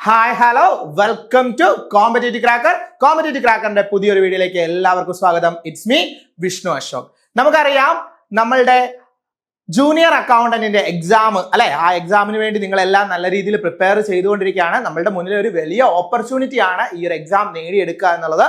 Hi hello welcome to competitive cracker. Competitive ക്രാക്കറിന്റെ പുതിയൊരു വീഡിയോയിലേക്ക് എല്ലാവർക്കും സ്വാഗതം. It's me Vishnu Ashok. നമുക്കറിയാം നമ്മളുടെ ജൂനിയർ അക്കൗണ്ടന്റിന്റെ എക്സാം അല്ലെ, ആ എക്സാമിന് വേണ്ടി നിങ്ങളെല്ലാം നല്ല രീതിയിൽ പ്രിപ്പയർ ചെയ്തുകൊണ്ടിരിക്കുകയാണ്. നമ്മളുടെ മുന്നിൽ ഒരു വലിയ ഓപ്പർച്യൂണിറ്റി ആണ് ഈ ഒരു എക്സാം നേടിയെടുക്കുക എന്നുള്ളത്.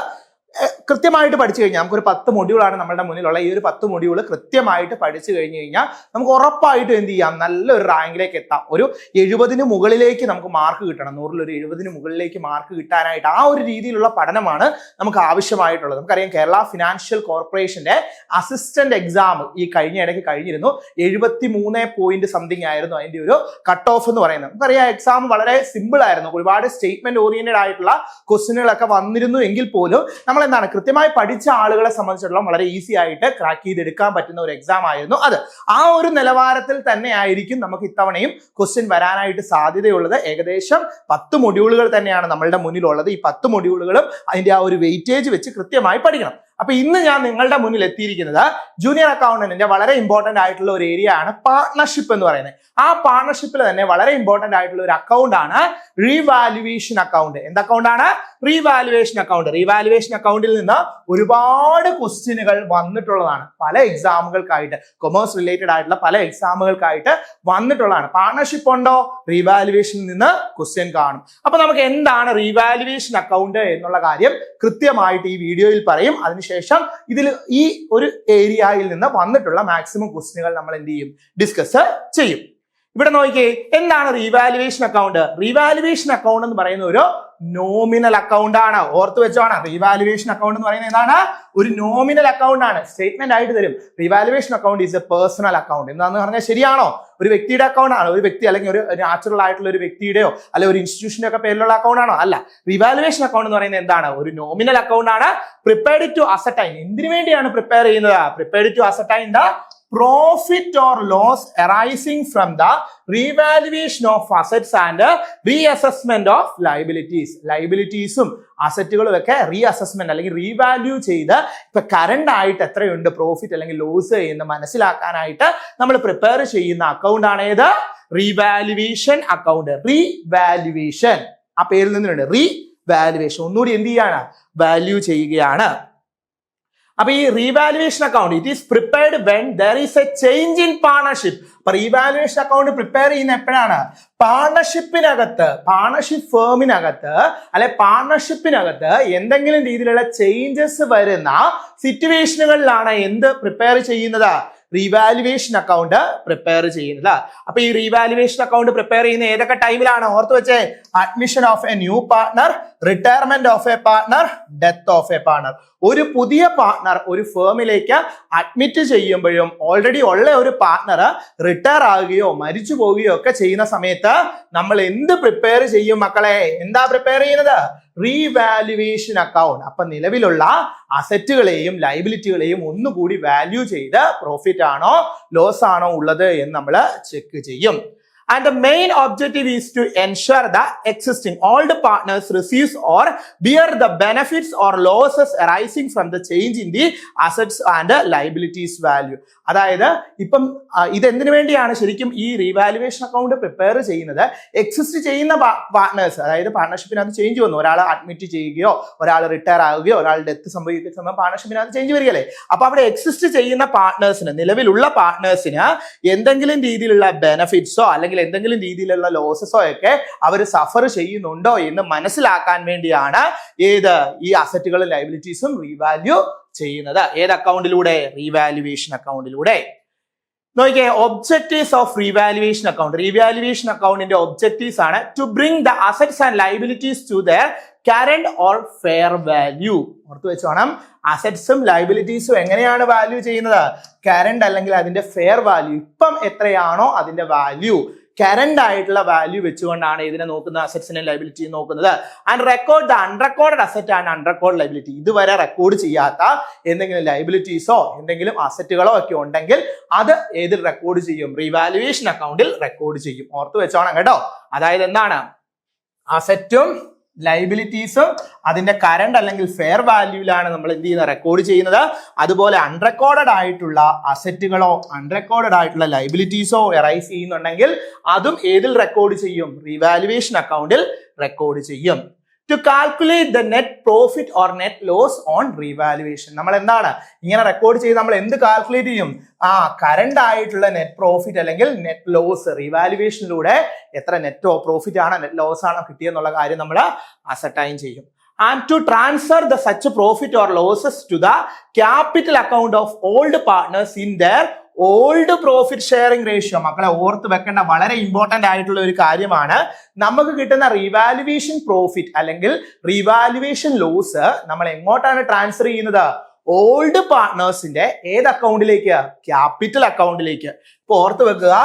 കൃത്യമായിട്ട് പഠിച്ചു കഴിഞ്ഞാൽ നമുക്കൊരു 10 മൊഡ്യൂളാണ് നമ്മളുടെ മുന്നിലുള്ള. ഈ ഒരു 10 മൊഡ്യൂൾ കൃത്യമായിട്ട് പഠിച്ചു കഴിഞ്ഞു കഴിഞ്ഞാൽ നമുക്ക് ഉറപ്പായിട്ടും എന്ത് ചെയ്യാം, നല്ലൊരു റാങ്കിലേക്ക് എത്താം. ഒരു 70 മുകളിലേക്ക് നമുക്ക് മാർക്ക് കിട്ടണം. 100-ൽ ഒരു 70 മുകളിലേക്ക് മാർക്ക് കിട്ടാനായിട്ട് ആ ഒരു രീതിയിലുള്ള പഠനമാണ് നമുക്ക് ആവശ്യമായിട്ടുള്ളത്. നമുക്കറിയാം കേരള ഫിനാൻഷ്യൽ കോർപ്പറേഷന്റെ അസിസ്റ്റന്റ് എക്സാം ഈ കഴിഞ്ഞ ഇടയ്ക്ക് കഴിഞ്ഞിരുന്നു. 73 പോയിന്റ് സംതിങ് ആയിരുന്നു അതിന്റെ ഒരു കട്ട് ഓഫ് എന്ന് പറയുന്നത്. നമുക്കറിയാം എക്സാം വളരെ സിമ്പിൾ ആയിരുന്നു. ഒരുപാട് സ്റ്റേറ്റ്മെന്റ് ഓറിയന്റഡ് ആയിട്ടുള്ള ക്വസ്റ്റ്യനുകളൊക്കെ വന്നിരുന്നു എങ്കിൽ പോലും നമ്മൾ എന്താണ് കൃത്യമായി പഠിച്ച ആളുകളെ സംബന്ധിച്ചിടത്തോളം വളരെ ഈസി ആയിട്ട് ക്രാക്ക് ചെയ്തെടുക്കാൻ പറ്റുന്ന ഒരു എക്സാം ആയിരുന്നു അത്. ആ ഒരു നിലവാരത്തിൽ തന്നെ ആയിരിക്കും നമുക്ക് ഇത്തവണയും ക്വസ്റ്റ്യൻ വരാനായിട്ട് സാധ്യതയുള്ളത്. ഏകദേശം 10 മൊഡ്യൂളുകൾ തന്നെയാണ് നമ്മളുടെ മുന്നിലുള്ളത്. ഈ 10 മൊഡ്യൂളുകളും അതിന്റെ ആ ഒരു വെയിറ്റേജ് വെച്ച് കൃത്യമായി പഠിക്കണം. അപ്പൊ ഇന്ന് ഞാൻ നിങ്ങളുടെ മുന്നിൽ എത്തിയിരിക്കുന്നത് ജൂനിയർ അക്കൗണ്ടന്റിന്റെ വളരെ ഇമ്പോർട്ടന്റ് ആയിട്ടുള്ള ഒരു ഏരിയ ആണ് പാർട്ണർഷിപ്പ് എന്ന് പറയുന്നത്. ആ പാർട്ണർഷിപ്പിൽ തന്നെ വളരെ ഇമ്പോർട്ടന്റ് ആയിട്ടുള്ള ഒരു അക്കൗണ്ട് ആണ് റീവാലുവേഷൻ അക്കൗണ്ട്. എന്ത് അക്കൗണ്ട് ആണ്? Revaluation account. റീവാലുവേഷൻ അക്കൗണ്ടിൽ നിന്ന് ഒരുപാട് ക്വസ്റ്റ്യനുകൾ വന്നിട്ടുള്ളതാണ്. പല എക്സാമുകൾക്കായിട്ട്, കൊമേഴ്സ് റിലേറ്റഡ് ആയിട്ടുള്ള പല എക്സാമുകൾക്കായിട്ട് വന്നിട്ടുള്ളതാണ്. പാർട്ണർഷിപ്പ് ഉണ്ടോ? റീവാലുവേഷനിൽ നിന്ന് ക്വസ്റ്റ്യൻ കാണും. അപ്പൊ നമുക്ക് എന്താണ് റീവാലുവേഷൻ അക്കൗണ്ട് എന്നുള്ള കാര്യം കൃത്യമായിട്ട് ഈ വീഡിയോയിൽ പറയും. അതിനുശേഷം ഇതിൽ ഈ ഒരു ഏരിയയിൽ നിന്ന് വന്നിട്ടുള്ള മാക്സിമം ക്വസ്റ്റ്യനുകൾ നമ്മൾ എന്ത് ചെയ്യും, ഡിസ്കസ് ചെയ്യും. ഇവിടെ നോക്കിയേ, എന്താണ് റീവാലുവേഷൻ അക്കൗണ്ട്? റീവാലുവേഷൻ അക്കൗണ്ട് എന്ന് പറയുന്ന ഒരു നോമിനൽ അക്കൗണ്ട് ആണ്. ഓർത്ത് വെച്ചോണം, റീവാലുവേഷൻ അക്കൗണ്ട് എന്ന് പറയുന്നത് എന്താണ്? ഒരു നോമിനൽ അക്കൗണ്ട് ആണ്. സ്റ്റേറ്റ്മെന്റ് ആയിട്ട് തരും. Revaluation account is A personal account. എന്താന്ന് പറഞ്ഞാൽ ശരിയാണോ? ഒരു വ്യക്തിയുടെ അക്കൗണ്ട് ആണ്. ഒരു വ്യക്തി അല്ലെങ്കിൽ ഒരു നാച്ചുറൽ ആയിട്ടുള്ള ഒരു വ്യക്തിയുടെയോ അല്ലെ ഒരു ഇൻസ്റ്റിറ്റ്യൂഷന്റെ ഒക്കെ പേരിലുള്ള അക്കൗണ്ട് ആണോ? അല്ല. റീവാലുവേഷൻ അക്കൗണ്ട് എന്ന് പറയുന്നത് എന്താണ്? ഒരു നോമിനൽ അക്കൗണ്ട് ആണ്. Prepared to ascertain. എന്തിനു വേണ്ടിയാണ് പ്രിപ്പയർ ചെയ്യുന്നത്? Prepared to ascertain the profit or loss arising from the revaluation of assets and reassessment of liabilities. ലയബിലിറ്റീസും അസറ്റുകളും ഒക്കെ റീഅസസ്മെന്റ് അല്ലെങ്കിൽ റീവാല്യൂ ചെയ്ത് ഇപ്പൊ കറണ്ട് ആയിട്ട് എത്രയുണ്ട് പ്രോഫിറ്റ് അല്ലെങ്കിൽ ലോസ് എന്ന് മനസ്സിലാക്കാനായിട്ട് നമ്മൾ പ്രിപ്പയർ ചെയ്യുന്ന അക്കൗണ്ട് ആണ് ഏത്? Revaluation account. റീവാലുവേഷൻ ആ പേരിൽ നിന്നുണ്ട്. റീവാലുവേഷൻ ഒന്നുകൂടി എന്ത് ചെയ്യാണ്? വാല്യൂ ചെയ്യുകയാണ്. അപ്പൊ ഈ revaluation account it is prepared when there is A change in partnership. അപ്പൊ റീവാലുവേഷൻ അക്കൗണ്ട് പ്രിപ്പയർ ചെയ്യുന്ന എപ്പോഴാണ്? പാർട്ണർഷിപ്പിനകത്ത്, പാർട്ണർഷിപ്പ് ഫേമിനകത്ത് അല്ലെ പാർട്ണർഷിപ്പിനകത്ത് എന്തെങ്കിലും രീതിയിലുള്ള ചേഞ്ചസ് വരുന്ന സിറ്റുവേഷനുകളിലാണ് എന്ത് പ്രിപ്പയർ ചെയ്യുന്നത്? റീവാലുവേഷൻ അക്കൗണ്ട് പ്രിപ്പയർ ചെയ്യുന്നത്. അപ്പൊ ഈ റീവാലുവേഷൻ അക്കൗണ്ട് പ്രിപ്പയർ ചെയ്യുന്ന ഏതൊക്കെ ടൈമിലാണ്? ഓർത്ത് വെച്ചേ, admission of A new partner, retirement of a partner, death of a partner. ഒരു പുതിയ പാർട്ണർ ഒരു ഫേമിലേക്ക് അഡ്മിറ്റ് ചെയ്യുമ്പോഴും ഓൾറെഡി ഉള്ള ഒരു പാർട്ണർ റിട്ടയർ ആകുകയോ മരിച്ചു പോവുകയോ ഒക്കെ ചെയ്യുന്ന സമയത്ത് നമ്മൾ എന്ത് പ്രിപ്പയർ ചെയ്യും മക്കളെ? എന്താ പ്രിപ്പയർ ചെയ്യുന്നത്? Revaluation account. അപ്പൊ നിലവിലുള്ള അസറ്റുകളെയും ലയബിലിറ്റികളെയും ഒന്നുകൂടി വാല്യൂ ചെയ്ത് പ്രോഫിറ്റ് ആണോ ലോസ് ആണോ ഉള്ളത് എന്ന് നമ്മൾ ചെക്ക് ചെയ്യും. And the main objective is to ensure the existing old partners receives or bear the benefits or losses arising from the change in the assets and liabilities value. അതായത് ഇപ്പം ഇതെന്തിനു വേണ്ടിയാണ് ശരിക്കും ഈ റീവാലുവേഷൻ അക്കൗണ്ട് പ്രിപ്പയർ ചെയ്യുന്നത്? Exist ചെയ്യുന്ന partners, അതായത് പാർട്ണർഷിപ്പിനകത്ത് change വന്നു, ഒരാൾ അഡ്മിറ്റ് ചെയ്യുകയോ ഒരാൾ റിട്ടയർ ആവുകയോ ഒരാൾ ഡെത്ത് സംഭവിക്കുന്ന പാർട്ണർഷിപ്പിനകത്ത് ചേഞ്ച് വരികയല്ലേ. അപ്പൊ അവിടെ എക്സിസ്റ്റ് ചെയ്യുന്ന പാർട്ട്നേഴ്സിന്, നിലവിലുള്ള പാർട്ട്നേഴ്സിന് എന്തെങ്കിലും രീതിയിലുള്ള ബെനഫിറ്റ്സോ അല്ലെങ്കിൽ എന്തെങ്കിലും രീതിയിലുള്ള ലോസസോ ഒക്കെ അവർ സഫർ ചെയ്യുന്നുണ്ടോ എന്ന് മനസ്സിലാക്കാൻ വേണ്ടിയാണ് ഏത് ഈ അസറ്റുകളും ലയബിലിറ്റീസും റീവാല്യൂ ചെയ്യുന്നത്. ഏത് അക്കൗണ്ടിലൂടെ? റീവാലുവേഷൻ അക്കൗണ്ടിലൂടെ. നോക്കിയേ, objectives of revaluation account. Revaluation അക്കൗണ്ടിന്റെ ഒബ്ജക്റ്റീവ്സ് ആണ് to bring the assets and liabilities to their current or fair value. ഓർത്ത് വെച്ചോണം, അസറ്റ്സും ലയബിലിറ്റീസും എങ്ങനെയാണ് വാല്യൂ ചെയ്യുന്നത്? കറന്റ് അല്ലെങ്കിൽ അതിന്റെ ഫെയർ വാല്യൂ. ഇപ്പം എത്രയാണോ അതിന്റെ വാല്യൂ, കറന്റ് ആയിട്ടുള്ള വാല്യൂ വെച്ചുകൊണ്ടാണ് ഇതിനെ നോക്കുന്നത്, അസറ്റ്സിനെ ലയബിലിറ്റി നോക്കുന്നത്. And record the unrecorded asset and unrecorded liability. ഇതുവരെ റെക്കോർഡ് ചെയ്യാത്ത എന്തെങ്കിലും ലയബിലിറ്റീസോ എന്തെങ്കിലും അസറ്റുകളോ ഒക്കെ ഉണ്ടെങ്കിൽ അത് ഏതിൽ റെക്കോർഡ് ചെയ്യും? റീവാലുവേഷൻ അക്കൗണ്ടിൽ റെക്കോർഡ് ചെയ്യും. ഓർത്ത് വെച്ചോണം കേട്ടോ. അതായത് എന്താണ്? അസറ്റും ലൈബിലിറ്റീസും അതിന്റെ കറണ്ട് അല്ലെങ്കിൽ ഫെയർ വാല്യൂലാണ് നമ്മൾ എന്ത് ചെയ്യുന്നത്, റെക്കോർഡ് ചെയ്യുന്നത്. അതുപോലെ അൺറെക്കോർഡഡ് ആയിട്ടുള്ള അസറ്റുകളോ അൺറെക്കോർഡഡ് ആയിട്ടുള്ള ലൈബിലിറ്റീസോ എറൈസ് ചെയ്യുന്നുണ്ടെങ്കിൽ അതും ഏതിൽ റെക്കോർഡ് ചെയ്യും, റീവാലുവേഷൻ അക്കൗണ്ടിൽ റെക്കോർഡ് ചെയ്യും. To calculate the net profit or net loss on revaluation. നമ്മൾ എന്താണ് ഇങ്ങനെ റെക്കോർഡ് ചെയ്ത് നമ്മൾ എന്ത് കാൽക്കുലേറ്റ് ചെയ്യും, കറണ്ട് ആയിട്ടുള്ള നെറ്റ് പ്രോഫിറ്റ് അല്ലെങ്കിൽ നെറ്റ് ലോസ് റീവാലുവേഷനിലൂടെ എത്ര നെറ്റ് പ്രോഫിറ്റ് ആണ് നെറ്റ് ലോസ് ആണോ കിട്ടിയെന്നുള്ള കാര്യം നമ്മൾ അസർട്ടൈൻ ചെയ്യും. And to transfer the such profit or losses to the capital account of old partners in their old profit sharing ratio. മക്കളെ ഓർത്ത് വെക്കേണ്ട വളരെ ഇമ്പോർട്ടന്റ് ആയിട്ടുള്ള ഒരു കാര്യമാണ്. നമുക്ക് കിട്ടുന്ന റീവാലുവേഷൻ പ്രോഫിറ്റ് അല്ലെങ്കിൽ റീവാലുവേഷൻ ലോസ് നമ്മൾ എങ്ങോട്ടാണ് ട്രാൻസ്ഫർ ചെയ്യുന്നത്, ഓൾഡ് പാർട്ട്നേഴ്സിന്റെ ഏത് അക്കൗണ്ടിലേക്ക്, ക്യാപിറ്റൽ അക്കൗണ്ടിലേക്ക്. ഇപ്പൊ ഓർത്ത് വെക്കുക,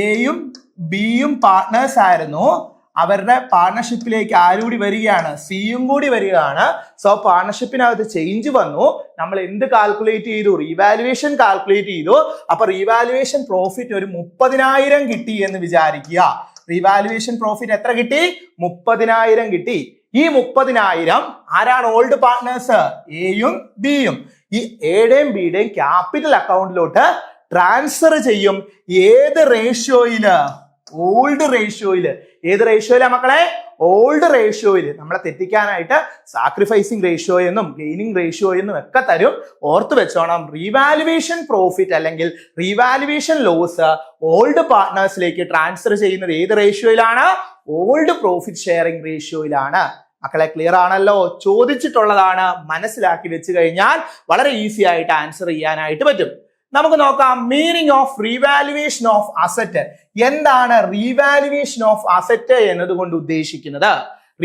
എയും ബിയും പാർട്ട്നേഴ്സ് ആയിരുന്നു, അവരുടെ പാർട്ണർഷിപ്പിലേക്ക് ആരുകൂടി വരികയാണ്, സിയും കൂടി വരികയാണ്. സോ പാർട്ണർഷിപ്പിനകത്ത് ചേഞ്ച് വന്നു, നമ്മൾ എന്ത് കാൽക്കുലേറ്റ് ചെയ്തു, റീവാലുവേഷൻ കാൽക്കുലേറ്റ് ചെയ്തു. അപ്പൊ റീവാലുവേഷൻ പ്രോഫിറ്റ് ഒരു 30,000 കിട്ടി എന്ന് വിചാരിക്കുക. റീവാലുവേഷൻ പ്രോഫിറ്റ് എത്ര കിട്ടി, 30,000 കിട്ടി. ഈ 30,000 ആരാണ് ഓൾഡ് പാർട്ട്നേഴ്സ്, എയും ബിയും. ഈ എയുടെയും ബിയുടെയും ക്യാപിറ്റൽ അക്കൗണ്ടിലോട്ട് ട്രാൻസ്ഫർ ചെയ്യും. ഏത് റേഷ്യോയില്, ഓൾഡ് റേഷ്യോയില്. ഏത് റേഷ്യോയിലാ മക്കളെ, ഓൾഡ് റേഷ്യോയില്. നമ്മളെ തെറ്റിക്കാനായിട്ട് സാക്രിഫൈസിങ് റേഷ്യോ എന്നും ഗെയിനിങ് റേഷ്യോ എന്നും ഒക്കെ തരും. ഓർത്ത് വെച്ചോണം, റീവാലുവേഷൻ പ്രോഫിറ്റ് അല്ലെങ്കിൽ റീവാലുവേഷൻ ലോസ് ഓൾഡ് പാർട്ട്നേഴ്സിലേക്ക് ട്രാൻസ്ഫർ ചെയ്യുന്നത് ഏത് റേഷ്യോയിലാണ്, ഓൾഡ് പ്രോഫിറ്റ് ഷെയറിംഗ് റേഷ്യോയിലാണ്. മക്കളെ ക്ലിയർ ആണല്ലോ, ചോദിച്ചിട്ടുള്ളതാണ്, മനസ്സിലാക്കി വെച്ച് കഴിഞ്ഞാൽ വളരെ ഈസി ആയിട്ട് ആൻസർ ചെയ്യാനായിട്ട് പറ്റും. നമുക്ക് നോക്കാം meaning of revaluation of asset. എന്താണ് റീവാലുവേഷൻ ഓഫ് അസറ്റ് എന്നതുകൊണ്ട് ഉദ്ദേശിക്കുന്നത്?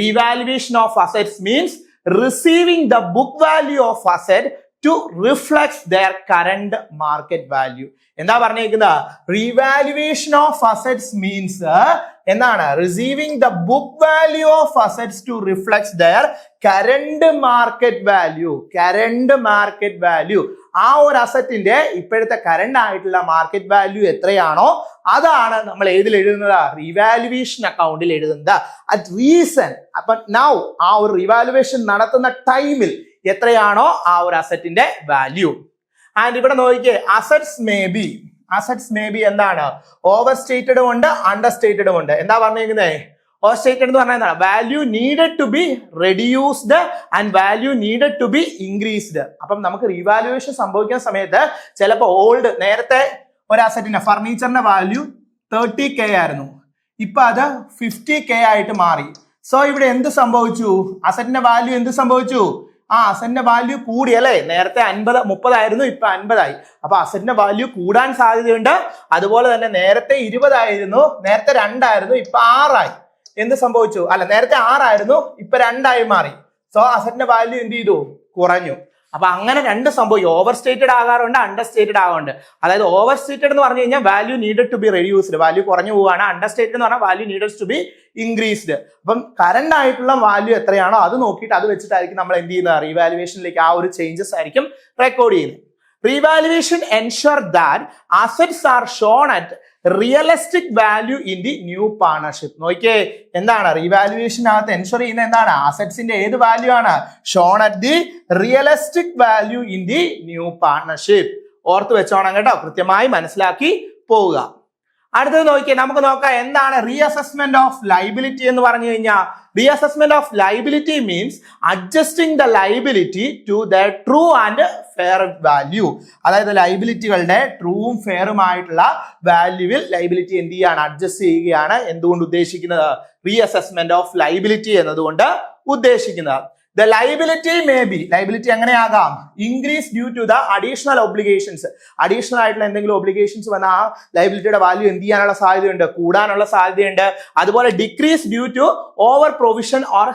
Revaluation of assets means receiving the book value of asset to reflects their current market value. എന്താ പറഞ്ഞേക്കുന്നത്? റീവാലുവേഷൻ ഓഫ് അസറ്റ്സ് മീൻസ് എന്താണ്, receiving the book value of assets to reflects their current market value. Current market value, ആ ഒരു അസറ്റിന്റെ ഇപ്പോഴത്തെ current ആയിട്ടുള്ള market value എത്രയാണോ അതാണ് നമ്മൾ ഏതിൽ എഴുതുന്നത്, റീവാലുവേഷൻ അക്കൗണ്ടിൽ എഴുതുന്നത്. അറ്റ് റീസൺ, അപ്പൊ നൗ ആ ഒരു റീവാലുവേഷൻ നടത്തുന്ന ടൈമിൽ എത്രയാണോ ആ ഒരു അസറ്റിന്റെ വാല്യൂ. ആൻഡ് ഇവിടെ നോക്കിക്കേ, അസറ്റ്സ് മേ ബി എന്താണ്, ഓവർ സ്റ്റേറ്റഡും ഉണ്ട് അണ്ടർ സ്റ്റേറ്റഡും ഉണ്ട്. എന്താ പറഞ്ഞേക്കുന്നത്? ഓവർ സ്റ്റേറ്റഡ് എന്ന് പറഞ്ഞാൽ എന്താണ്, value needed to be reduced and value needed to be increased. അപ്പം നമുക്ക് റീവാലുവേഷൻ സംഭവിക്കുന്ന സമയത്ത് ചിലപ്പോൾ നേരത്തെ ഒരു അസറ്റിന്റെ ഫർണിച്ചറിന്റെ വാല്യൂ 30K ആയിരുന്നു, ഇപ്പൊ അത് 50K ആയിട്ട് മാറി. സോ ഇവിടെ എന്ത് സംഭവിച്ചു, അസറ്റിന്റെ വാല്യൂ എന്ത് സംഭവിച്ചു, അസറ്റിന്റെ വാല്യൂ കൂടി അല്ലെ. നേരത്തെ 30 ആയിരുന്നു, ഇപ്പൊ 50 ആയി. അപ്പൊ അസറ്റിന്റെ വാല്യൂ കൂടാൻ സാധ്യതയുണ്ട്. അതുപോലെ തന്നെ നേരത്തെ 20 ആയിരുന്നു, നേരത്തെ 2 ആയിരുന്നു, ഇപ്പൊ 6 ആയി. എന്ത് സംഭവിച്ചു, അല്ല നേരത്തെ 6 ആയിരുന്നു, ഇപ്പൊ 2 ആയി മാറി. സോ അസറ്റിന്റെ വാല്യൂ എന്ത് ചെയ്തു, കുറഞ്ഞു. അപ്പൊ അങ്ങനെ രണ്ട് സംഭവിക്കും, ഓവർ സ്റ്റേറ്റഡ് ആകാറുണ്ട്, അണ്ടർ സ്റ്റേറ്റഡ് ആകാറുണ്ട്. അതായത് ഓവർ സ്റ്റേറ്റഡ് എന്ന് പറഞ്ഞു കഴിഞ്ഞാൽ value needed to be reduced, value കുറഞ്ഞു പോവുകയാണ്. അണ്ടർ സ്റ്റേറ്റഡ് എന്ന് പറഞ്ഞാൽ value needed to be increased. അപ്പം കറണ്ട് ആയിട്ടുള്ള വാല്യൂ എത്രയാണോ അത് നോക്കിയിട്ട് അത് വെച്ചിട്ടായിരിക്കും നമ്മൾ എന്ത് ചെയ്യുന്നത്, റീവാലുവേഷനിലേക്ക് ആ ഒരു ചേഞ്ചസ് ആയിരിക്കും റെക്കോർഡ് ചെയ്യുന്നത്. Revaluation ensure that assets are shown at realistic value in the new partnership. നോക്കിയേ, എന്താണ് റീവാലുവേഷനകത്ത് എൻഷുർ ചെയ്യുന്നത്, എന്താണ് അസറ്റ്സിന്റെ ഏത് വാല്യൂ ആണ്, shown at the realistic value in the new partnership. ഓർത്ത് വെച്ചോണം കേട്ടോ, കൃത്യമായി മനസ്സിലാക്കി പോവുക. അടുത്തത് നോക്കിയേ, നമുക്ക് നോക്കാം എന്താണ് റീഅസസ്മെന്റ് ഓഫ് ലൈബിലിറ്റി എന്ന് പറഞ്ഞു കഴിഞ്ഞാൽ. Reassessment of liability means adjusting the liability to the true and fair value. അതായത് ലൈബിലിറ്റികളുടെ ട്രൂവും ഫെയറുമായിട്ടുള്ള വാല്യൂവിൽ ലൈബിലിറ്റി എന്ത് ചെയ്യാണ്, അഡ്ജസ്റ്റ് ചെയ്യുകയാണ്. എന്തുകൊണ്ട് ഉദ്ദേശിക്കുന്നത്, റീഅസസ്മെന്റ് ഓഫ് ലൈബിലിറ്റി എന്നതുകൊണ്ട് ഉദ്ദേശിക്കുന്നത്. The liability may be, liability എങ്ങനെയാകാം, increase due to the additional obligations. Additional ആയിട്ടുള്ള എന്തെങ്കിലും ഒബ്ലിഗേഷൻസ് വന്ന ആ ലൈബിലിറ്റിയുടെ വാല്യൂ എന്ത് ചെയ്യാനുള്ള സാധ്യതയുണ്ട്, കൂടാനുള്ള സാധ്യതയുണ്ട്. അതുപോലെ decrease due to over provision or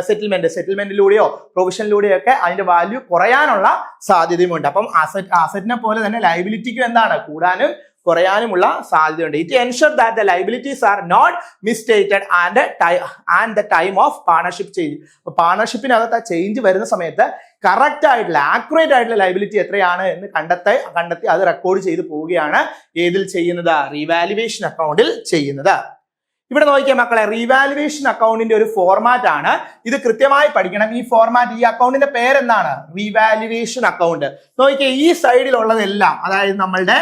സെറ്റിൽമെന്റിലൂടെയോ പ്രൊവിഷനിലൂടെയോ ഒക്കെ അതിന്റെ വാല്യൂ കുറയാനുള്ള സാധ്യതയുമുണ്ട്. അപ്പം അസറ്റിനെ പോലെ തന്നെ ലൈബിലിറ്റിക്കും എന്താണ്, കൂടാനും കുറയാനുമുള്ള സാധ്യതയുണ്ട്. It ensure that the liabilities are not misstated and the time of partnership change. അപ്പൊ പാർട്ണർഷിപ്പിനകത്ത് ആ ചേഞ്ച് വരുന്ന സമയത്ത് കറക്റ്റ് ആയിട്ടുള്ള ആക്യുറേറ്റ് ആയിട്ടുള്ള ലൈബിലിറ്റി എത്രയാണ് എന്ന് കണ്ടെത്തി അത് റെക്കോർഡ് ചെയ്ത് പോവുകയാണ് ഏതിൽ ചെയ്യുന്നത്, റീവാലുവേഷൻ അക്കൗണ്ടിൽ ചെയ്യുന്നത്. ഇവിടെ നോക്കിയാൽ മക്കളെ, റീവാലുവേഷൻ അക്കൗണ്ടിന്റെ ഒരു ഫോർമാറ്റ് ആണ് ഇത്. കൃത്യമായി പഠിക്കണം ഈ ഫോർമാറ്റ്. ഈ അക്കൗണ്ടിന്റെ പേരെന്താണ്? Revaluation account. നോക്കിയാൽ ഈ സൈഡിലുള്ളതെല്ലാം, അതായത് നമ്മളുടെ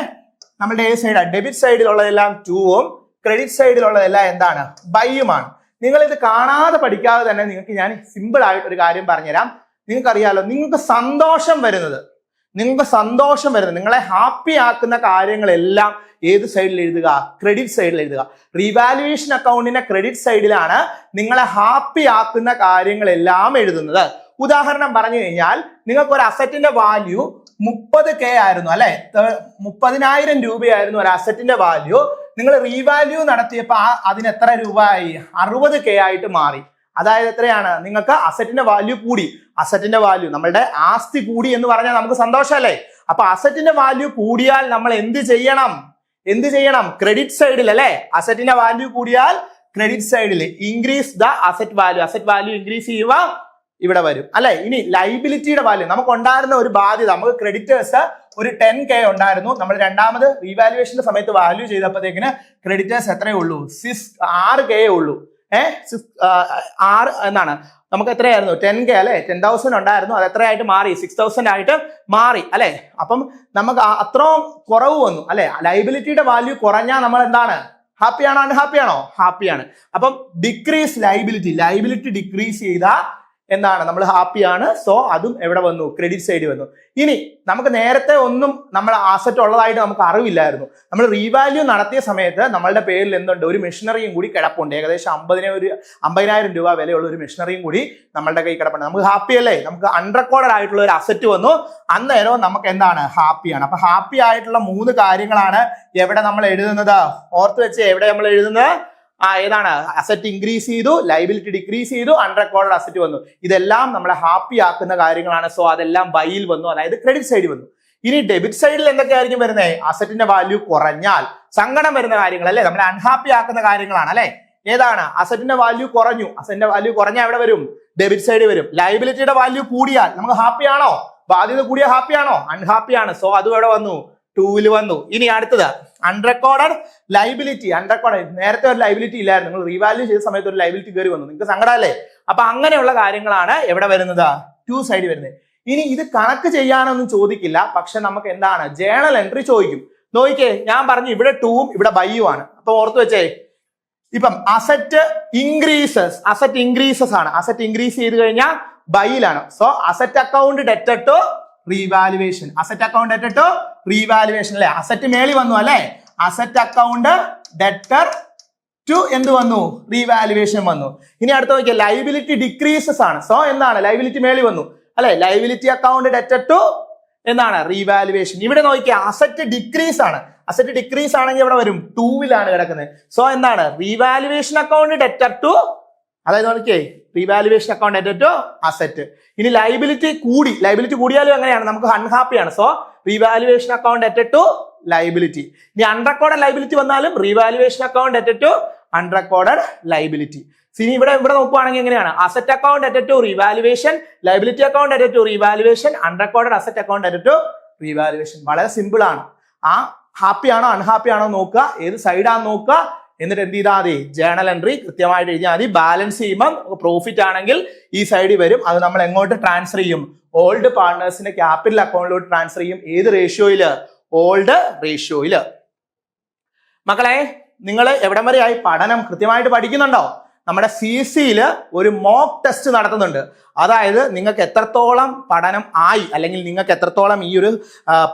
ഏത് സൈഡാണ്? ഡെബിറ്റ് സൈഡിലുള്ളതെല്ലാം ടൂവും ക്രെഡിറ്റ് സൈഡിലുള്ളതെല്ലാം എന്താണ്? ബൈയുമാണ്. നിങ്ങൾ ഇത് കാണാതെ പഠിക്കാതെ തന്നെ നിങ്ങൾക്ക് ഞാൻ സിമ്പിൾ ആയിട്ട് ഒരു കാര്യം പറഞ്ഞുതരാം. നിങ്ങൾക്കറിയാലോ, നിങ്ങൾക്ക് സന്തോഷം വരുന്നത്, നിങ്ങളെ ഹാപ്പി ആക്കുന്ന കാര്യങ്ങളെല്ലാം ഏത് സൈഡിൽ എഴുതുക? ക്രെഡിറ്റ് സൈഡിൽ എഴുതുക. റീവാലുവേഷൻ അക്കൗണ്ടിന്റെ ക്രെഡിറ്റ് സൈഡിലാണ് നിങ്ങളെ ഹാപ്പി ആക്കുന്ന കാര്യങ്ങളെല്ലാം എഴുതുന്നത്. ഉദാഹരണം പറഞ്ഞു കഴിഞ്ഞാൽ, നിങ്ങൾക്ക് ഒരു അസറ്റിന്റെ വാല്യൂ 30K ആയിരുന്നു അല്ലെ, 30,000 രൂപയായിരുന്നു ഒരു അസറ്റിന്റെ വാല്യൂ. നിങ്ങൾ റീവാല്യൂ നടത്തിയപ്പോൾ അതിന് എത്ര രൂപയായി? 60K ആയിട്ട് മാറി. അതായത് എത്രയാണ്? നിങ്ങൾക്ക് അസറ്റിന്റെ വാല്യൂ കൂടി. അസറ്റിന്റെ വാല്യൂ, നമ്മളുടെ ആസ്തി കൂടി എന്ന് പറഞ്ഞാൽ നമുക്ക് സന്തോഷമല്ലേ? അപ്പൊ അസറ്റിന്റെ വാല്യൂ കൂടിയാൽ നമ്മൾ എന്ത് ചെയ്യണം? ക്രെഡിറ്റ് സൈഡിൽ അല്ലെ? അസറ്റിന്റെ വാല്യൂ കൂടിയാൽ ക്രെഡിറ്റ് സൈഡിൽ increase the asset value. Asset value increase ചെയ്യുക ഇവിടെ വരും അല്ലെ. ഇനി ലൈബിലിറ്റിയുടെ വാല്യൂ, നമുക്ക് ഉണ്ടായിരുന്ന ഒരു ബാധ്യത, നമുക്ക് ക്രെഡിറ്റേഴ്സ് ഒരു 10K ഉണ്ടായിരുന്നു. നമ്മൾ രണ്ടാമത് റീവാലുവേഷന്റെ സമയത്ത് വാല്യൂ ചെയ്തപ്പോഴത്തേക്കിന് ക്രെഡിറ്റേഴ്സ് എത്രയേ ഉള്ളൂ? 6K ഉള്ളൂ. 6 എന്നാണ്. നമുക്ക് എത്രയായിരുന്നു? 10K അല്ലെ, 10,000 ഉണ്ടായിരുന്നു. അത് എത്രയായിട്ട് മാറി? 6,000 ആയിട്ട് മാറി അല്ലെ. അപ്പം നമുക്ക് അത്രയും കുറവ് വന്നു അല്ലെ. ലൈബിലിറ്റിയുടെ വാല്യൂ കുറഞ്ഞാൽ നമ്മൾ എന്താണ്? ഹാപ്പിയാണോ അൺഹാപ്പിയാണോ? ഹാപ്പിയാണ്. അപ്പം ഡിക്രീസ് ലൈബിലിറ്റി ഡിക്രീസ് ചെയ്താൽ എന്താണ്? നമ്മൾ ഹാപ്പിയാണ്. സോ അതും എവിടെ വന്നു? ക്രെഡിറ്റ് സൈഡിൽ വന്നു. ഇനി നമുക്ക് നേരത്തെ ഒന്നും നമ്മൾ അസറ്റ് ഉള്ളതായിട്ട് നമുക്ക് അറിവില്ലായിരുന്നു. നമ്മൾ റീവാല്യൂ നടത്തിയ സമയത്ത് നമ്മളുടെ പേരിൽ എന്തുണ്ട്? ഒരു മെഷീനറിയും കൂടി കിടപ്പുണ്ട്. ഏകദേശം 50,000 രൂപ വിലയുള്ള ഒരു മെഷീനറിയും കൂടി നമ്മളുടെ കൈ കിടപ്പുണ്ട്. നമുക്ക് ഹാപ്പി അല്ലേ? നമുക്ക് അൺറെക്കോർഡഡ് ആയിട്ടുള്ള ഒരു അസറ്റ് വന്നു. അന്നേരം നമുക്ക് എന്താണ്? ഹാപ്പിയാണ്. അപ്പൊ ഹാപ്പി ആയിട്ടുള്ള 3 കാര്യങ്ങളാണ് എവിടെ നമ്മൾ എഴുതുന്നത്? ഓർത്ത് വെച്ച്, എവിടെ നമ്മൾ എഴുതുന്നത്? ഏതാണ്? അസറ്റ് ഇൻക്രീസ് ചെയ്തു, ലൈബിലിറ്റി ഡിക്രീസ് ചെയ്തു, അൺറെക്കോർഡഡ് അസറ്റ് വന്നു. ഇതെല്ലാം നമ്മളെ ഹാപ്പി ആക്കുന്ന കാര്യങ്ങളാണ്. സോ അതെല്ലാം ബൈയിൽ വന്നു, അതായത് ക്രെഡിറ്റ് സൈഡിൽ വന്നു. ഇനി ഡെബിറ്റ് സൈഡിൽ എന്തൊക്കെയായിരിക്കും വരുന്നത്? അസറ്റിന്റെ വാല്യൂ കുറഞ്ഞാൽ സങ്കടം വരുന്ന കാര്യങ്ങൾ അല്ലെ, നമ്മളെ അൺഹാപ്പി ആക്കുന്ന കാര്യങ്ങളാണ് അല്ലെ. ഏതാണ്? അസറ്റിന്റെ വാല്യൂ കുറഞ്ഞു. അസറ്റിന്റെ വാല്യൂ കുറഞ്ഞാൽ എവിടെ വരും? ഡെബിറ്റ് സൈഡിൽ വരും. ലൈബിലിറ്റിയുടെ വാല്യൂ കൂടിയാൽ നമുക്ക് ഹാപ്പിയാണോ? ബാധ്യത കൂടിയാൽ ഹാപ്പിയാണോ? അൺഹാപ്പിയാണ്. സോ അതും എവിടെ വന്നു? 2ൽ വന്നു. ഇനി അടുത്തത് അൺറെക്കോർഡഡ് ലൈബിലിറ്റി. നേരത്തെ ഒരു ലൈബിലിറ്റി ഇല്ലായിരുന്നു. നിങ്ങൾ റീവാല്യൂ ചെയ്ത സമയത്ത് ഒരു ലൈബിലിറ്റി കയറി വന്നു. നിങ്ങൾക്ക് സങ്കടമല്ലേ? അപ്പൊ അങ്ങനെയുള്ള കാര്യങ്ങളാണ് എവിടെ വരുന്നത്? 2 സൈഡിൽ വരുന്നത്. ഇനി ഇത് കണക്ക് ചെയ്യാനൊന്നും ചോദിക്കില്ല, പക്ഷെ നമുക്ക് എന്താണ്? ജേണൽ എൻട്രി ചോദിക്കും. നോക്കിക്കേ, ഞാൻ പറഞ്ഞു ഇവിടെ 2ഉം ഇവിടെ ബൈയും ആണ്. അപ്പൊ ഓർത്ത് വെച്ചേ, ഇപ്പം അസറ്റ് ഇൻക്രീസസ് ആണ്. അസറ്റ് ഇൻക്രീസ് ചെയ്ത് കഴിഞ്ഞാൽ ബൈയിലാണ്. So asset account debtor to revaluation. അല്ലെ, അസറ്റ് മേളി വന്നു അല്ലെ. അസറ്റ് അക്കൗണ്ട് ഡെറ്റർ ടു എന്ത് വന്നു? റീവാലുവേഷൻ വന്നു. ഇനി അടുത്ത നോക്കിയാൽ ലൈബിലിറ്റി ഡിക്രീസസ് ആണ്. സോ എന്താണ്? ലൈബിലിറ്റി മേളി വന്നു അല്ലെ. ലൈബിലിറ്റി അക്കൗണ്ട് ഡെറ്റർ ടു എന്താണ്? റീവാലുവേഷൻ. ഇവിടെ നോക്കിയാൽ അസറ്റ് ഡിക്രീസ് ആണ്. അസറ്റ് ഡിക്രീസ് ആണെങ്കിൽ ഇവിടെ വരും 2ലാണ് കിടക്കുന്നത്. സോ എന്താണ്? റീവാലുവേഷൻ അക്കൗണ്ട് ഡെറ്റർ ടു, അതായത് നോക്കിയേ, revaluation account debtor to asset. ഇനി ലൈബിലിറ്റി കൂടിയാലും എങ്ങനെയാണ്? നമുക്ക് അൺഹാപ്പിയാണ്. So revaluation account debtor to liability. ഇനി അൺറെക്കോർഡഡ് ലൈബിലിറ്റി വന്നാലും revaluation account debtor to unrecorded liability. ഇനി ഇവിടെ നോക്കുവാണെങ്കിൽ എങ്ങനെയാണ്? Asset account debtor to revaluation, liability account debtor to revaluation, unrecorded asset account debtor to revaluation. വളരെ സിമ്പിൾ ആണ്. ഹാപ്പിയാണോ അൺഹാപ്പിയാണോ നോക്കുക, ഏത് സൈഡാന്ന് നോക്കുക, എന്നിട്ട് എന്ത് ചെയ്താൽ മതി? ജേണൽ എൻട്രി കൃത്യമായിട്ട് എഴുതിയാൽ മതി. ബാലൻസ് ചെയ്യുമ്പോൾ പ്രോഫിറ്റ് ആണെങ്കിൽ ഈ സൈഡിൽ വരും. അത് നമ്മൾ എങ്ങോട്ട് ട്രാൻസ്ഫർ ചെയ്യും? ഓൾഡ് പാർട്ട്നേഴ്സിന്റെ ക്യാപിറ്റൽ അക്കൗണ്ടിലോട്ട് ട്രാൻസ്ഫർ ചെയ്യും. ഏത് റേഷ്യോയില്? ഓൾഡ് റേഷ്യോയില്. മക്കളെ, നിങ്ങൾ എവിടം വരെയായി പഠനം? കൃത്യമായിട്ട് പഠിക്കുന്നുണ്ടോ? നമ്മുടെ CC-യിൽ ഒരു മോക്ക് ടെസ്റ്റ് നടത്തുന്നുണ്ട്. അതായത് നിങ്ങൾക്ക് എത്രത്തോളം പഠനം ആയി, അല്ലെങ്കിൽ നിങ്ങൾക്ക് എത്രത്തോളം ഈ ഒരു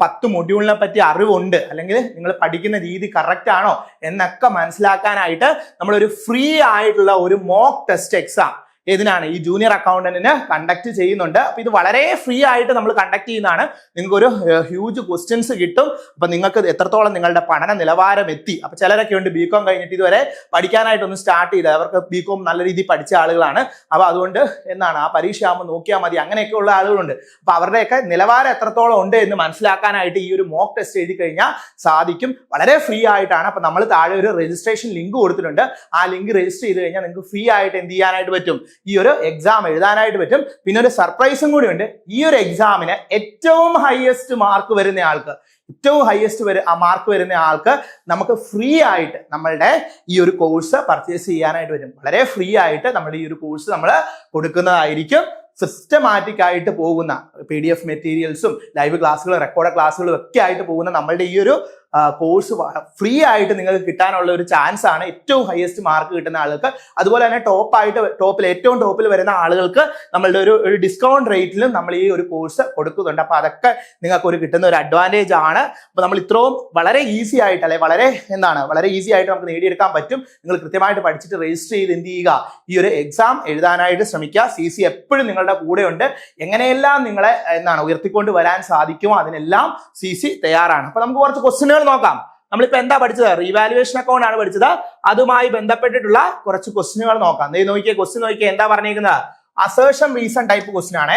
10 മൊഡ്യൂളിനെ പറ്റി അറിവുണ്ട്, അല്ലെങ്കിൽ നിങ്ങൾ പഠിക്കുന്ന രീതി കറക്റ്റ് ആണോ എന്നൊക്കെ മനസ്സിലാക്കാനായിട്ട് നമ്മളൊരു ഫ്രീ ആയിട്ടുള്ള ഒരു മോക്ക് ടെസ്റ്റ് എക്സാം ഏതിനാണ്? ഈ ജൂനിയർ അക്കൗണ്ടന്റിന് കണ്ടക്ട് ചെയ്യുന്നുണ്ട്. അപ്പൊ ഇത് വളരെ ഫ്രീ ആയിട്ട് നമ്മൾ കണ്ടക്ട് ചെയ്യുന്നതാണ്. നിങ്ങൾക്ക് ഒരു ഹ്യൂജ് ക്വസ്റ്റ്യൻസ് കിട്ടും. അപ്പൊ നിങ്ങൾക്ക് എത്രത്തോളം നിങ്ങളുടെ പഠന നിലവാരം എത്തി. അപ്പൊ ചിലരൊക്കെ ഉണ്ട് BCom കഴിഞ്ഞിട്ട് ഇതുവരെ പഠിക്കാനായിട്ടൊന്ന് സ്റ്റാർട്ട് ചെയ്ത്, അവർക്ക് BCom നല്ല രീതിയിൽ പഠിച്ച ആളുകളാണ്. അപ്പൊ അതുകൊണ്ട് എന്താണ്, ആ പരീക്ഷ ആകുമ്പോൾ നോക്കിയാൽ മതി, അങ്ങനെയൊക്കെ ഉള്ള ആളുകളുണ്ട്. അപ്പൊ അവരുടെയൊക്കെ നിലവാരം എത്രത്തോളം ഉണ്ട് എന്ന് മനസ്സിലാക്കാനായിട്ട് ഈ ഒരു മോക്ക് ടെസ്റ്റ് എഴുതി കഴിഞ്ഞാൽ സാധിക്കും. വളരെ ഫ്രീ ആയിട്ടാണ്. അപ്പൊ നമ്മൾ താഴെ ഒരു രജിസ്ട്രേഷൻ ലിങ്ക് കൊടുത്തിട്ടുണ്ട്. ആ ലിങ്ക് രജിസ്റ്റർ ചെയ്ത് കഴിഞ്ഞാൽ നിങ്ങൾക്ക് ഫ്രീ ആയിട്ട് എന്ത് ചെയ്യാനായിട്ട് പറ്റും? ഈ ഒരു എക്സാം എഴുതാനായിട്ട് പറ്റും. പിന്നെ ഒരു സർപ്രൈസും കൂടി ഉണ്ട്. ഈ ഒരു എക്സാമിന് ഏറ്റവും ഹയസ്റ്റ് മാർക്ക് വരുന്ന ആൾക്ക്, ഏറ്റവും ഹയസ്റ്റ് മാർക്ക് വരുന്ന ആൾക്ക് നമുക്ക് ഫ്രീ ആയിട്ട് നമ്മളുടെ ഈ ഒരു കോഴ്സ് പർച്ചേസ് ചെയ്യാനായിട്ട് വരും. വളരെ ഫ്രീ ആയിട്ട് നമ്മുടെ ഈ ഒരു കോഴ്സ് നമ്മൾ കൊടുക്കുന്നതായിരിക്കും. സിസ്റ്റമാറ്റിക് ആയിട്ട് പോകുന്ന PDF മെറ്റീരിയൽസും ലൈവ് ക്ലാസ്സുകളും റെക്കോർഡ് ക്ലാസ്സുകളും ഒക്കെ ആയിട്ട് പോകുന്ന നമ്മളുടെ ഈ ഒരു കോഴ്സ് ഫ്രീ ആയിട്ട് നിങ്ങൾക്ക് കിട്ടാനുള്ള ഒരു ചാൻസ് ആണ് ഏറ്റവും ഹയസ്റ്റ് മാർക്ക് കിട്ടുന്ന ആളുകൾക്ക്. അതുപോലെ തന്നെ ഏറ്റവും ടോപ്പിൽ വരുന്ന ആളുകൾക്ക് നമ്മളുടെ ഒരു ഡിസ്കൗണ്ട് റേറ്റിലും നമ്മൾ ഈ ഒരു കോഴ്സ് കൊടുക്കുന്നുണ്ട്. അപ്പൊ അതൊക്കെ നിങ്ങൾക്ക് കിട്ടുന്ന ഒരു അഡ്വാൻറ്റേജ് ആണ്. അപ്പൊ നമ്മൾ ഇത്രയും വളരെ ഈസി ആയിട്ട് വളരെ ഈസി ആയിട്ട് നമുക്ക് നേടിയെടുക്കാൻ പറ്റും. നിങ്ങൾ കൃത്യമായിട്ട് പഠിച്ചിട്ട് രജിസ്റ്റർ ചെയ്ത് എന്ത് ചെയ്യുക, ഈ ഒരു എക്സാം എഴുതാനായിട്ട് ശ്രമിക്കുക. CC എപ്പോഴും നിങ്ങളുടെ കൂടെ ഉണ്ട്. എങ്ങനെയെല്ലാം നിങ്ങളെ ഉയർത്തിക്കൊണ്ട് വരാൻ സാധിക്കുമോ അതിനെല്ലാം CC തയ്യാറാണ്. അപ്പൊ നമുക്ക് കുറച്ച് ക്വസ്റ്റ്യനുകൾ നോക്കാം. നമ്മളിപ്പോ എന്താ പഠിച്ചത്? റീവാലുവേഷൻ അക്കൗണ്ട് ആണ് പഠിച്ചത്. അതുമായി ബന്ധപ്പെട്ടിട്ടുള്ള കുറച്ച് ക്വസ്റ്റ്യനുകൾ നോക്കാം. ക്വസ്റ്റ്യൻ നോക്കിയേ എന്താ പറഞ്ഞിരിക്കുന്നത്? അസേർഷൻ റീസൺ ടൈപ്പ് ക്വസ്റ്റ്യൻ ആണ്.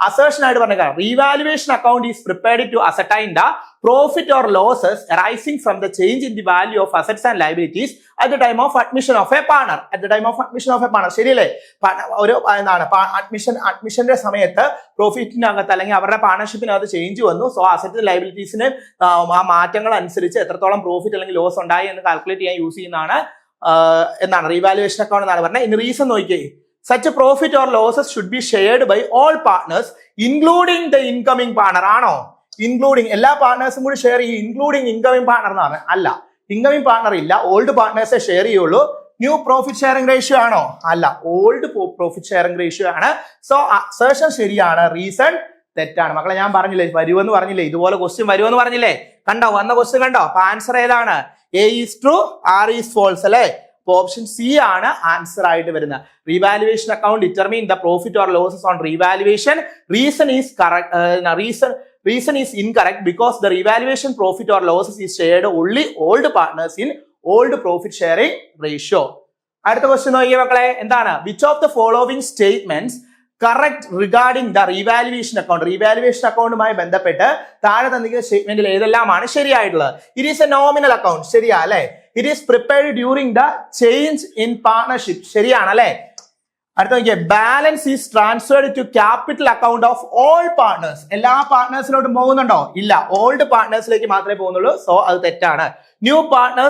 അസേർഷൻ ആയിട്ട് പറഞ്ഞേക്കാം, revaluation account is prepared to ascertain the profit or losses arising from the change in the value of assets and liabilities at the time of admission of a partner. ശരിയല്ലേ? ഒരു അഡ്മിഷന്റെ സമയത്ത് പ്രോഫിറ്റിനകത്ത് അല്ലെങ്കിൽ അവരുടെ പാർട്ണർഷിപ്പിനകത്ത് ചേഞ്ച് വന്നു. സോ അസറ്റ് ലയബിലിറ്റീസിന് ആ മാറ്റങ്ങൾ അനുസരിച്ച് എത്രത്തോളം പ്രോഫിറ്റ് അല്ലെങ്കിൽ ലോസ് ഉണ്ടായി എന്ന് കാൽക്കുലേറ്റ് ചെയ്യാൻ യൂസ് ചെയ്യുന്നതാണ് റീവാലുവേഷൻ അക്കൗണ്ട് എന്നാണ് പറഞ്ഞത്. ഇനി റീസൺ നോക്കിയേ, such a profit or losses should be shared by all partners including the incoming partner. ആണോ? ഇൻക്ലൂഡിങ് എല്ലാ പാർട്ട്നേഴ്സും കൂടി ഷെയർ ചെയ്യും. ഇൻക്ലൂഡിങ് ഇൻകമിംഗ് പാർട്ണർ എന്ന് പറഞ്ഞാൽ അല്ല, ഇൻകമിംഗ് പാർട്ണർ ഇല്ല, ഓൾഡ് പാർട്ട്നേഴ്സേ ഷെയർ ചെയ്യുള്ളൂ. ന്യൂ പ്രോഫിറ്റ് ഷെയറിംഗ് റേഷ്യോ ആണോ? അല്ല, ഓൾഡ് പ്രോഫിറ്റ് ഷെയറിംഗ് റേഷ്യോ ആണ്. സോ അസേർഷൻ ശരിയാണ്, റീസൺ തെറ്റാണ്. മക്കളെ ഞാൻ പറഞ്ഞില്ലേ, വരുമെന്ന് പറഞ്ഞില്ലേ, ഇതുപോലെ ക്വസ്റ്റ്യൻ വരുമെന്ന് പറഞ്ഞില്ലേ? കണ്ടോ, വന്ന ക്വസ്റ്റ്യൻ കണ്ടോ? അപ്പൊ ആൻസർ ഏതാണ്? A is true, R is false അല്ലേ? ഓപ്ഷൻ സി ആണ് ആൻസർ ആയിട്ട് വരുന്നത്. Revaluation account determine the profit or losses on revaluation. Reason is incorrect because the revaluation profit or losses is shared only old partners in old profit sharing ratio. അടുത്ത question നോക്കിയേ മക്കളെ, എന്താണ്? Which of the following statements correct regarding the revaluation account? Revaluation അക്കൗണ്ടുമായി ബന്ധപ്പെട്ട് താഴെ തന്നിരിക്കുന്ന സ്റ്റേറ്റ്മെന്റിൽ ഏതെല്ലാമാണ് ശരിയായിട്ടുള്ളത്? It is a nominal account. ശരിയാ അല്ലെ? It is prepared during the change in partnership. ശരിയാണ് അല്ലെ? അടുത്ത നോക്കിയേ, balance is transferred to capital account of all partners. എല്ലാ പാർട്ട്നേഴ്സിലോട്ടും പോകുന്നുണ്ടോ? ഇല്ല, ഓൾഡ് പാർട്ട്നേഴ്സിലേക്ക് മാത്രമേ പോകുന്നുള്ളൂ. സോ അത് തെറ്റാണ്. New partner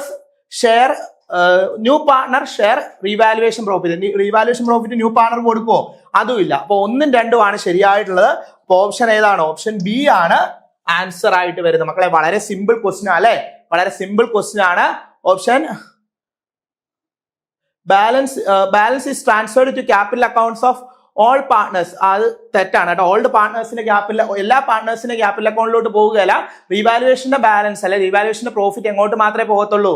share revaluation profit new partner കൊടുക്കുമോ? അതുമില്ല. അപ്പൊ 1ഉം 2ഉം ആണ് ശരിയായിട്ടുള്ളത്. അപ്പൊ ഓപ്ഷൻ ഏതാണ്? ഓപ്ഷൻ ബി ആണ് ആൻസർ ആയിട്ട് വരുന്നത്. മക്കളെ വളരെ സിമ്പിൾ ക്വസ്റ്റ്യൻ അല്ലെ? വളരെ സിമ്പിൾ ക്വസ്റ്റ്യൻ ആണ്. Option balance is transferred to capital accounts of all partners. അത് തെറ്റാണ് കേട്ടോ. ഓൾഡ് പാർട്ട്നേഴ്സിന്റെ എല്ലാ പാർട്ട്നേഴ്സിന്റെ ക്യാപിറ്റൽ അക്കൗണ്ടിലോട്ട് പോകുകയല്ല. റീവാലുവേഷന്റെ ബാലൻസ് അല്ലെ റീവാലുവേഷന്റെ പ്രോഫിറ്റ് എങ്ങോട്ട് മാത്രമേ പോകത്തുള്ളൂ?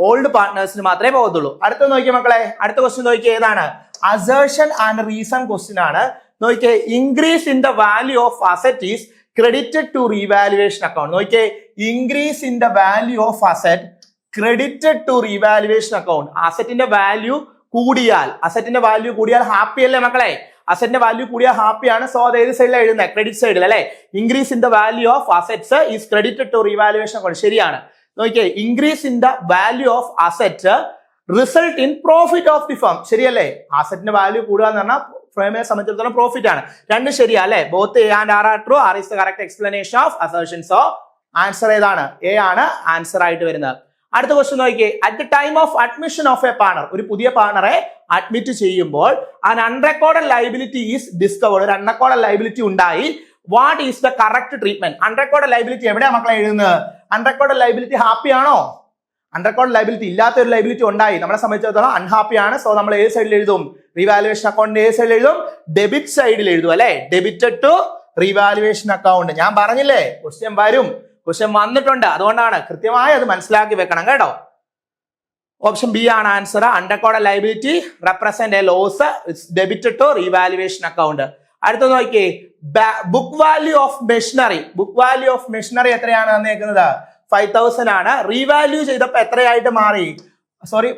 ഓൾഡ് പാർട്ട്നേഴ്സിന് മാത്രമേ പോകത്തുള്ളൂ. അടുത്ത നോക്കിയേ മക്കളെ, അടുത്ത ക്വസ്റ്റ്യൻ നോക്കിയേ, ഏതാണ്? അസേർഷൻ ആൻഡ് റീസൺ ക്വസ്റ്റ്യൻ ആണ്. നോക്കിയേ, increase in the value of asset is credited to revaluation account. നോക്കിയേ, increase in the value of asset credited to revaluation account. അസറ്റിന്റെ വാല്യൂ കൂടിയാൽ ഹാപ്പി അല്ലേ മക്കളെ? അസറ്റിന്റെ വാല്യൂ കൂടിയാൽ ഹാപ്പിയാണ്. സോ അത് ഏത് സൈഡിലാണ് എഴുതുന്നത്? ക്രെഡിറ്റ് സൈഡിൽ അല്ലെ? Increase in the value of assets is credited to revaluation account. ശരിയാണ്. നോക്കിയേ, increase in the value of asset result in profit of the firm. ശരിയല്ലേ? അസറ്റിന്റെ വാല്യൂ കൂടുക എന്ന് പറഞ്ഞാൽ ഫേമിനെ സംബന്ധിച്ചിടത്തോളം പ്രോഫിറ്റ് ആണ്. രണ്ടും ശരിയാ അല്ലെ? Both A and R are true. R is the correct explanation of assertion. So answer ഏതാണ്? എ ആണ് ആൻസർ ആയിട്ട് വരുന്നത്. അടുത്ത ക്വസ്റ്റ്യൻ നോക്കിയേ, at the time of admission of a partner, ഒരു പുതിയ പാർട്ണറെ അഡ്മിറ്റ് ചെയ്യുമ്പോൾ an unrecorded liability is discovered. ഒരു അൺറെക്കോർഡഡ് ലൈബിലിറ്റി ഉണ്ടായി. What is the correct treatment? Unrecorded liability എവിടെയാ മക്കളെ എഴുതുന്നത്? അൺറെക്കോർഡഡ് ലൈബിലിറ്റി ഹാപ്പി ആണോ? അൺറെക്കോർഡ് ലൈബിലിറ്റി ഇല്ലാത്ത ഒരു ലൈബിലിറ്റി ഉണ്ടായി, നമ്മളെ സംബന്ധിച്ചിടത്തോളം അൺഹാപ്പി ആണ്. സോ നമ്മൾ ഏത് സൈഡിൽ എഴുതും? റീവാലുവേഷൻ അക്കൗണ്ടിന്റെ ഏത് സൈഡിൽ എഴുതും? ഡെബിറ്റ് സൈഡിൽ എഴുതും അല്ലെ? Debited to revaluation account. ഞാൻ പറഞ്ഞില്ലേ ക്വസ്റ്റ്യൻ വരും, ക്വസ്റ്റ്യൻ വന്നിട്ടുണ്ട്. അതുകൊണ്ടാണ് കൃത്യമായി അത് മനസ്സിലാക്കി വെക്കണം കേട്ടോ. ഓപ്ഷൻ ബി ആണ് answer. Unrecorded liability represent a loss, debited to revaluation account. അടുത്ത നോക്കിയേ, book value of machinery. Book value of machinery എത്രയാണ് തന്നേക്കുന്നത്? 5000 ആണ്. റീവാല്യൂ ചെയ്തപ്പോ എത്രയായിട്ട് മാറി?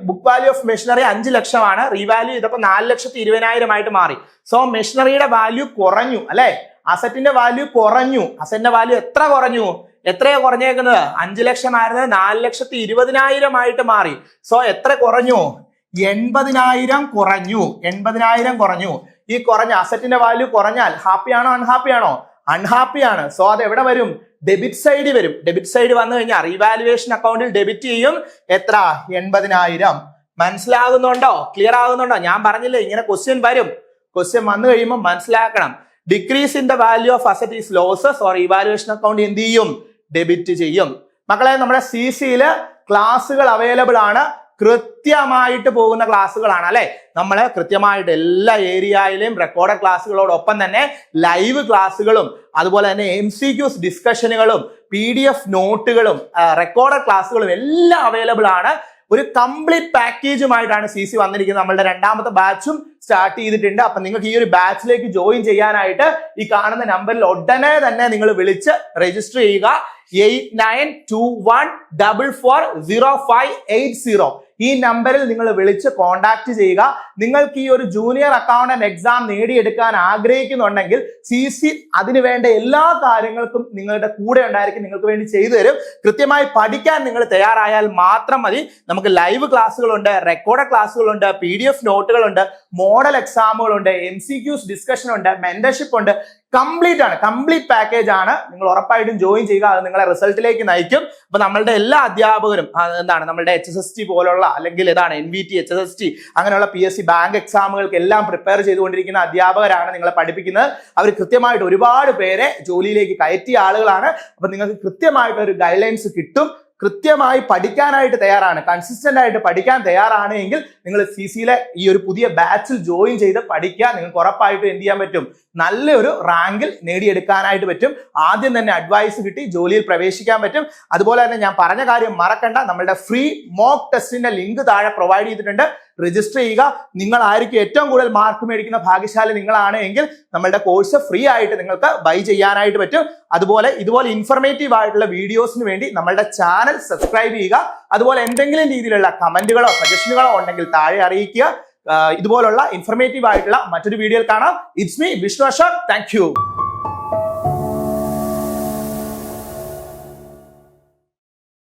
ബുക്ക് വാല്യൂ ഓഫ് മെഷീനറി 5 ലക്ഷമാണ്. റീവാല്യൂ ചെയ്തപ്പോ 4,20,000 ആയിട്ട് മാറി. സോ മെഷീനറിയുടെ വാല്യൂ കുറഞ്ഞു അല്ലെ? അസറ്റിന്റെ വാല്യൂ കുറഞ്ഞു. അസറ്റിന്റെ വാല്യൂ എത്രയാ കുറഞ്ഞേക്കുന്നത്? 5 ലക്ഷമായിരുന്നത് 4,20,000 ആയിട്ട് മാറി. സോ എത്ര കുറഞ്ഞു? 80,000 കുറഞ്ഞു. 80,000 കുറഞ്ഞു. ഈ കുറഞ്ഞ അസറ്റിന്റെ വാല്യൂ കുറഞ്ഞാൽ ഹാപ്പി ആണോ അൺഹാപ്പി ആണോ? അൺഹാപ്പി ആണ്. സോ അത് എവിടെ വരും? ഡെബിറ്റ് സൈഡ് വരും. ഡെബിറ്റ് സൈഡ് വന്നു കഴിഞ്ഞാൽ റീവാലുവേഷൻ അക്കൗണ്ടിൽ ഡെബിറ്റ് ചെയ്യും. എത്ര? 80,000. മനസ്സിലാകുന്നുണ്ടോ? ക്ലിയർ ആകുന്നുണ്ടോ? ഞാൻ പറഞ്ഞില്ലേ ഇങ്ങനെ ക്വസ്റ്റ്യൻ വരും. ക്വസ്റ്റ്യൻ വന്നു കഴിയുമ്പോൾ മനസ്സിലാക്കണം. Decrease in the value of asset is losses or evaluation account എന്ത് ചെയ്യും? ഡെബിറ്റ് ചെയ്യും. മക്കളെ, നമ്മുടെ CC-യിൽ ക്ലാസ്സുകൾ അവൈലബിൾ ആണ്. കൃത്യമായിട്ട് പോകുന്ന ക്ലാസ്സുകളാണ് അല്ലെ. നമ്മൾ കൃത്യമായിട്ട് എല്ലാ ഏരിയയിലെയും റെക്കോർഡ് ക്ലാസ്സുകളോടൊപ്പം തന്നെ ലൈവ് ക്ലാസ്സുകളും അതുപോലെ തന്നെ MCQs ഡിസ്കഷനുകളും PDF നോട്ടുകളും റെക്കോർഡ് ക്ലാസ്സുകളും എല്ലാം അവൈലബിൾ ആണ്. ഒരു കംപ്ലീറ്റ് പാക്കേജുമായിട്ടാണ് CC വന്നിരിക്കുന്നത്. നമ്മളുടെ രണ്ടാമത്തെ ബാച്ചും സ്റ്റാർട്ട് ചെയ്തിട്ടുണ്ട്. അപ്പൊ നിങ്ങൾക്ക് ഈ ഒരു ബാച്ചിലേക്ക് ജോയിൻ ചെയ്യാനായിട്ട് ഈ കാണുന്ന നമ്പറിൽ ഉടനെ തന്നെ നിങ്ങൾ വിളിച്ച് രജിസ്റ്റർ ചെയ്യുക. 8921440580 ഈ നമ്പറിൽ നിങ്ങൾ വിളിച്ച് കോൺടാക്ട് ചെയ്യുക. നിങ്ങൾക്ക് ഈ ഒരു ജൂനിയർ അക്കൗണ്ടന്റ് എക്സാം നേടിയെടുക്കാൻ ആഗ്രഹിക്കുന്നുണ്ടെങ്കിൽ CC അതിനു വേണ്ട എല്ലാ കാര്യങ്ങൾക്കും നിങ്ങളുടെ കൂടെ ഉണ്ടായിരിക്കും, നിങ്ങൾക്ക് വേണ്ടി ചെയ്തു തരും. കൃത്യമായി പഠിക്കാൻ നിങ്ങൾ തയ്യാറായാൽ മാത്രം മതി. നമുക്ക് ലൈവ് ക്ലാസ്സുകളുണ്ട്, റെക്കോർഡ് ക്ലാസ്സുകളുണ്ട്, PDF നോട്ടുകളുണ്ട്, മോഡൽ എക്സാമുകളുണ്ട്, MCQs ഡിസ്കഷൻ ഉണ്ട്, മെന്റർഷിപ്പ് ഉണ്ട്. കംപ്ലീറ്റ് പാക്കേജ് ആണ്. നിങ്ങൾ ഉറപ്പായിട്ടും ജോയിൻ ചെയ്യുക. അത് നിങ്ങളെ റിസൾട്ടിലേക്ക് നയിക്കും. അപ്പൊ നമ്മളുടെ എല്ലാ അധ്യാപകരും നമ്മളുടെ HSST പോലുള്ള അല്ലെങ്കിൽ NVT, HSST അങ്ങനെയുള്ള PSC ബാങ്ക് എക്സാമുകൾക്ക് എല്ലാം പ്രിപ്പയർ ചെയ്തുകൊണ്ടിരിക്കുന്ന അധ്യാപകരാണ് നിങ്ങളെ പഠിപ്പിക്കുന്നത്. അവർ കൃത്യമായിട്ട് ഒരുപാട് പേരെ ജോലിയിലേക്ക് കയറ്റിയ ആളുകളാണ്. അപ്പൊ നിങ്ങൾക്ക് കൃത്യമായിട്ട് ഒരു ഗൈഡ് ലൈൻസ് കിട്ടും. കൃത്യമായി പഠിക്കാനായിട്ട് തയ്യാറാണ്, കൺസിസ്റ്റന്റ് ആയിട്ട് പഠിക്കാൻ തയ്യാറാണ് എങ്കിൽ നിങ്ങൾ CC-യിലെ ഈ ഒരു പുതിയ ബാച്ചിൽ ജോയിൻ ചെയ്ത് പഠിക്കുക. നിങ്ങൾക്ക് ഉറപ്പായിട്ടും എന്ത് ചെയ്യാൻ പറ്റും? നല്ലൊരു റാങ്കിൽ നേടിയെടുക്കാനായിട്ട് പറ്റും. ആദ്യം തന്നെ അഡ്വൈസ് കിട്ടി ജോലിയിൽ പ്രവേശിക്കാൻ പറ്റും. അതുപോലെ തന്നെ ഞാൻ പറഞ്ഞ കാര്യം മറക്കണ്ട, നമ്മളുടെ ഫ്രീ മോക്ക് ടെസ്റ്റിന്റെ ലിങ്ക് താഴെ പ്രൊവൈഡ് ചെയ്തിട്ടുണ്ട്. രജിസ്റ്റർ ചെയ്യുക. നിങ്ങളായിരിക്കും ഏറ്റവും കൂടുതൽ മാർക്ക് മേടിക്കുന്ന ഭാഗ്യശാലി നിങ്ങളാണ് എങ്കിൽ നമ്മളുടെ കോഴ്സ് ഫ്രീ ആയിട്ട് നിങ്ങൾക്ക് ബൈ ചെയ്യാനായിട്ട് പറ്റും. ഇതുപോലെ ഇൻഫർമേറ്റീവ് ആയിട്ടുള്ള വീഡിയോസിന് വേണ്ടി നമ്മളുടെ ചാനൽ സബ്സ്ക്രൈബ് ചെയ്യുക. അതുപോലെ എന്തെങ്കിലും രീതിയിലുള്ള കമന്റുകളോ സജഷനുകളോ ഉണ്ടെങ്കിൽ താഴെ അറിയിക്കുക. ഇതുപോലുള്ള ഇൻഫർമേറ്റീവ് ആയിട്ടുള്ള മറ്റൊരു വീഡിയോയിൽ കാണാം. It's me Vishnu Ashok. Thank you.